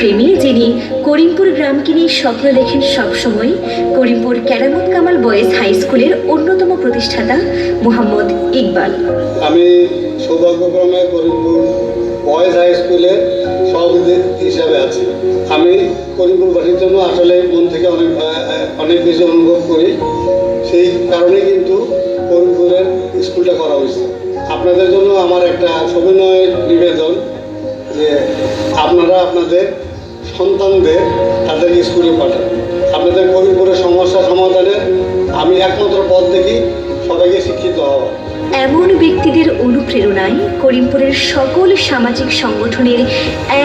প্রেমী যিনি করিমপুর গ্রামকে নিয়ে স্বপ্ন দেখেন সবসময়, করিমপুর কেরামত কামাল বয়েজ হাই স্কুলের অন্যতম প্রতিষ্ঠাতা মোহাম্মদ ইকবাল। আমি সৌভাগ্যক্রমে করিমপুর বয়েজ হাই স্কুলের সভাপতি হিসাবে আছি। আমি করিমপুরবাসীর জন্য আসলে মন থেকে অনেক কিছু অনুভব করি, সেই কারণে কিন্তু করিমপুরের স্কুলটা করা হয়েছে। আপনাদের জন্য আমার একটা সবিনয় নিবেদন যে আপনারা আপনাদের সন্তানদের তাদের স্কুলে পাঠান। আপনাদের করিমপুরের সমস্যা সমাধানের আমি একমাত্র পথ দেখি সবাইকে শিক্ষিত হওয়া। এমন ব্যক্তিদের অনুপ্রেরণায় করিমপুরের সকল সামাজিক সংগঠনের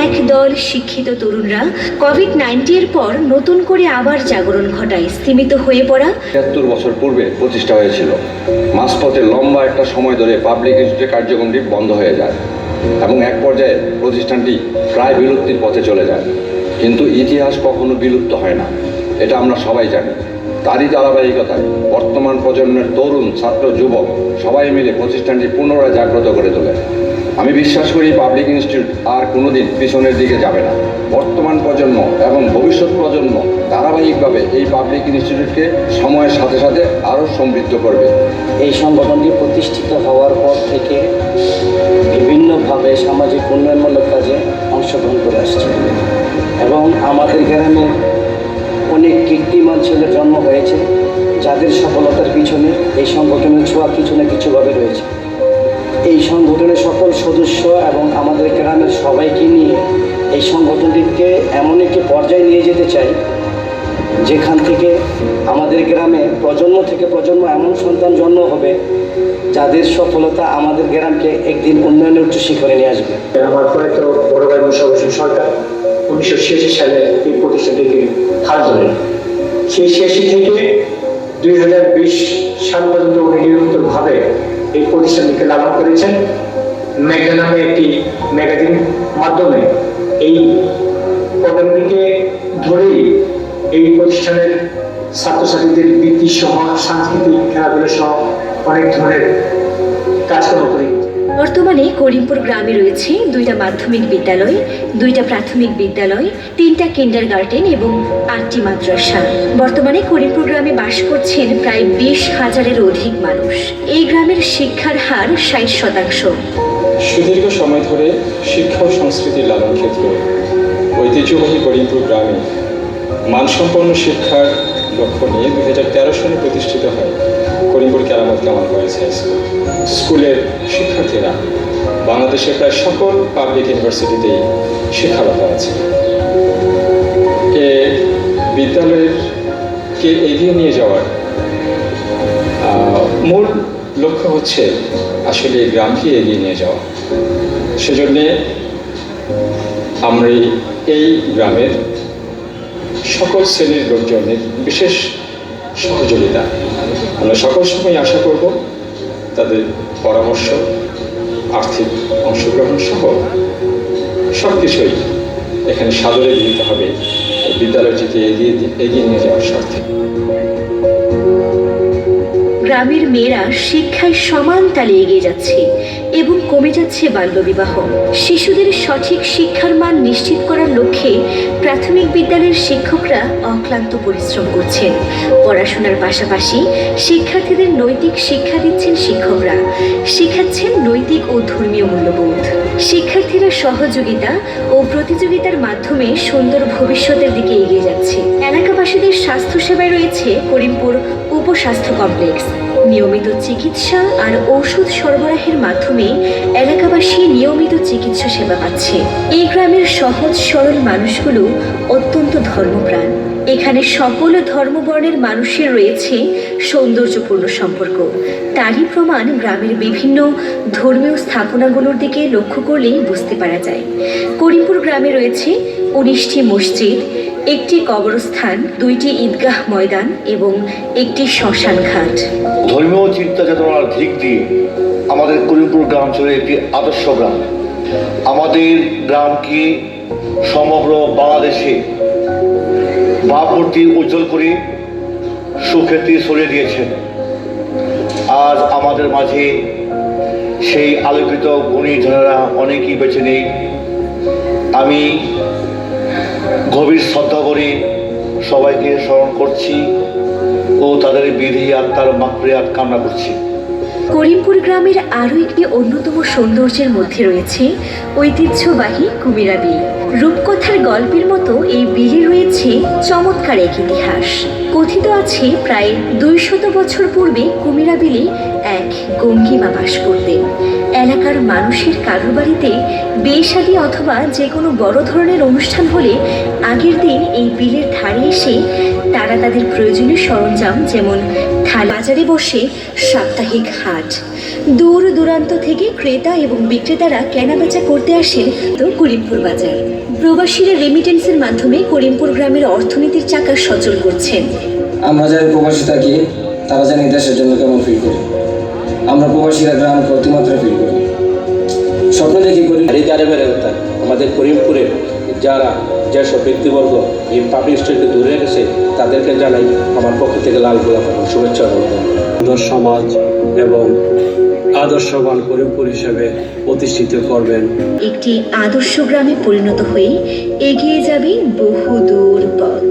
এক দল শিক্ষিত তরুণরা কোভিড-19 পর নতুন করে আবার জাগরণ ঘটায় সীমিত হয়ে পড়া ৭৩ বছর পূর্বে প্রতিষ্ঠা হয়েছিল। মাঝপথে লম্বা একটা সময় ধরে পাবলিক ইনস্টিটিউটের কার্যক্রমটি বন্ধ হয়ে যায় এবং এক পর্যায়ে প্রতিষ্ঠানটি প্রায় বিলুপ্তির পথে চলে যায়। কিন্তু ইতিহাস কখনো বিলুপ্ত হয় না, এটা আমরা সবাই জানি। তারই ধারাবাহিকতায় বর্তমান প্রজন্মের তরুণ, ছাত্র, যুবক সবাই মিলে প্রতিষ্ঠানটি পুনরায় জাগ্রত করে তোলে। আমি বিশ্বাস করি পাবলিক ইনস্টিটিউট আর কোনোদিন পিছনের দিকে যাবে না। বর্তমান প্রজন্ম এবং ভবিষ্যৎ প্রজন্ম ধারাবাহিকভাবে এই পাবলিক ইনস্টিটিউটকে সময়ের সাথে সাথে আরও সমৃদ্ধ করবে। এই সংগঠনটি প্রতিষ্ঠিত হওয়ার পর থেকে বিভিন্নভাবে সামাজিক উন্নয়নমূলক কাজে অংশগ্রহণ করে আসছে এবং আমাদের গ্রামে অনেক কীর্তিমান ছেলের জন্ম হয়েছে, যাদের সফলতার পিছনে এই সংগঠনের ছোঁয়া কিছু না কিছুভাবে রয়েছে। এই সংগঠনের সকল সদস্য এবং আমাদের গ্রামের সবাইকে নিয়ে এই সংগঠনটিকে এমন একটি পর্যায়ে নিয়ে যেতে চাই যেখান থেকে আমাদের গ্রামে প্রজন্ম থেকে প্রজন্ম এমন সন্তান জন্ম হবে যাদের সফলতা আমাদের গ্রামকে একদিন উন্নয়নের উচ্চ শিখরে নিয়ে আসবে। আমার প্রয়াত বড় ভাই মুশারফ হোসেন সরকার 1986 সালে এই প্রতিষ্ঠানটিকে হাল ধরেন। সেই 86 থেকে 2020 সাল পর্যন্ত উনি নিরন্তরভাবে এই প্রতিষ্ঠানটিকে লালন করেছেন। মেঘা নামে একটি ম্যাগাজিন মাধ্যমে এই প্রোগ্রামটিকে ধরেই এই প্রতিষ্ঠানের ছাত্রছাত্রীদের বৃত্তি সহ সাংস্কৃতিক খেলাধুলা সহ অনেক ধরনের কাজকর্ম করি। বর্তমানে করিমপুর গ্রামে রয়েছে 2টা মাধ্যমিক বিদ্যালয়, 2টা প্রাথমিক বিদ্যালয়, 3টা কিন্ডারগার্টেন এবং 8টি মাদ্রাসা। বর্তমানে করিমপুর গ্রামে বাস করছেন প্রায় 20,000-এর অধিক মানুষ। এই গ্রামের শিক্ষার হার 60%। সুদীর্ঘ সময় ধরে শিক্ষা ও সংস্কৃতির লালন ক্ষেত্র ঐতিহ্যবাহী করিমপুর গ্রামে মানসম্পন্ন শিক্ষার লক্ষ্য নিয়ে 2013 সালে প্রতিষ্ঠিত হয় করিমপুর কেরামত কামাল বয়েজ হাই স্কুল। স্কুলের শিক্ষার্থীরা বাংলাদেশের প্রায় সকল পাবলিক ইউনিভার্সিটিতেই শিক্ষারত আছে। এ বিদ্যালয়কে এগিয়ে নিয়ে যাওয়ার মূল লক্ষ্য হচ্ছে আসলে এই গ্রামকে এগিয়ে নিয়ে যাওয়া। সেজন্যে আমরা এই গ্রামের সকল শ্রেণীর লোকজনের বিশেষ সহযোগিতা আমরা সকল সময় আশা করব। তাদের পরামর্শ, আর্থিক অংশগ্রহণ সহ সব কিছুই এখানে সাদরে দিতে হবে বিদ্যালয়টিকে এগিয়ে নিয়ে যাওয়ার স্বার্থে। গ্রামের মেয়েরা শিক্ষায় সমান তালে এগিয়ে যাচ্ছে এবং কমে যাচ্ছে বাল্যবিবাহ। শিশুদের সঠিক শিক্ষার মান নিশ্চিত করার লক্ষ্যে প্রাথমিক বিদ্যালয়ের শিক্ষকরা অক্লান্ত পরিশ্রম করছেন। পড়াশোনার পাশাপাশি শিক্ষার্থীদের নৈতিক শিক্ষা দিচ্ছেন শিক্ষকরা, শেখাচ্ছেন নৈতিক ও ধর্মীয় মূল্যবোধ। শিক্ষার্থীরা সহযোগিতা ও প্রতিযোগিতার মাধ্যমে সুন্দর ভবিষ্যতের দিকে এগিয়ে যাচ্ছে। এলাকাবাসীদের স্বাস্থ্যসেবায় রয়েছে করিমপুর উপস্বাস্থ্য কমপ্লেক্স। নিয়মিত চিকিৎসা আর ঔষধ সরবরাহের মাধ্যমে এলাকাবাসী নিয়মিত চিকিৎসা সেবা পাচ্ছে। এই গ্রামের সহজ সরল মানুষগুলো অত্যন্ত ধর্মপ্রাণ। এখানে সকল ধর্মবর্ণের মানুষের রয়েছে সৌন্দর্যপূর্ণ সম্পর্ক। তারই প্রমাণ গ্রামের বিভিন্ন ধর্মীয় স্থাপনাগুলোর দিকে লক্ষ্য করলেই বুঝতে পারা যায়। করিমপুর গ্রামে রয়েছে 19টি মসজিদ, 1টি কবরস্থান, 2টি ঈদগাহ ময়দান এবং 1টি শ্মশান ঘাট। ধর্মীয় চিন্তা চেতনার দিক দিয়ে আমাদের করিমপুর গ্রাম ছিল একটি আদর্শ গ্রাম। আমাদের গ্রামকে সমগ্র বাংলাদেশে ভাবমূর্তি উজ্জ্বল করে সুখ্যাতি ছড়িয়ে দিয়েছেন। আজ আমাদের মাঝে সেই আলোকিত গুণী জনেরা অনেকেই বেছে নেই। আমি গভীর শ্রদ্ধা করে সবাইকে স্মরণ করছি ও তাদের বিধি আত্মার মাগফিরাত কামনা করছি। করিমপুর গ্রামের আরও একটি অন্যতম সৌন্দর্যের মধ্যে রয়েছে ঐতিহ্যবাহী কুমিরা বিল। রূপকথার গল্পের মতো এই বিলে রয়েছে চমৎকার এক ইতিহাস। কথিত আছে প্রায় 200 বছর পূর্বে কুমিরা বিলে এক গঙ্গিমা বাস করতেন। এলাকার মানুষের কারোর বাড়িতে বিয়ে শাদী অথবা যে কোনো বড় ধরনের অনুষ্ঠান হলে আগের দিন এই বিলের ধারে এসে তারা তাদের প্রয়োজনীয় সরঞ্জাম যেমন বাজারে বসে সাপ্তাহিক হাট। দূর দূরান্ত থেকে ক্রেতা এবং বিক্রেতারা কেনাবেচা করতে আসেন তো করিমপুর বাজার। প্রবাসীরা রেমিটেন্সের মাধ্যমে করিমপুর গ্রামের অর্থনীতির চাকা সচল করছেন। আমরা যারা প্রবাসী থাকি তারা জানি দেশের জন্য কেমন ফিল করি। আমরা প্রবাসীরা গ্রামকে অতিমাত্রা ফিল করি, স্বপ্ন দেখি করি। এই দাঁড়িয়ে আমাদের করিমপুরের যারা যেসব ব্যক্তিবর্গ এই পাবলিক স্ট্রিটকে দূরে রেখেছে তাদেরকে জানাই আমার পক্ষ থেকে লাল গোলাপ এবং শুভেচ্ছা সুন্দর সমাজ এবং আদর্শবান করিমপুর হিসেবে প্রতিষ্ঠিত করবেন। একটি আদর্শ গ্রামে পরিণত হয়ে এগিয়ে যাবে বহু দূর পথ।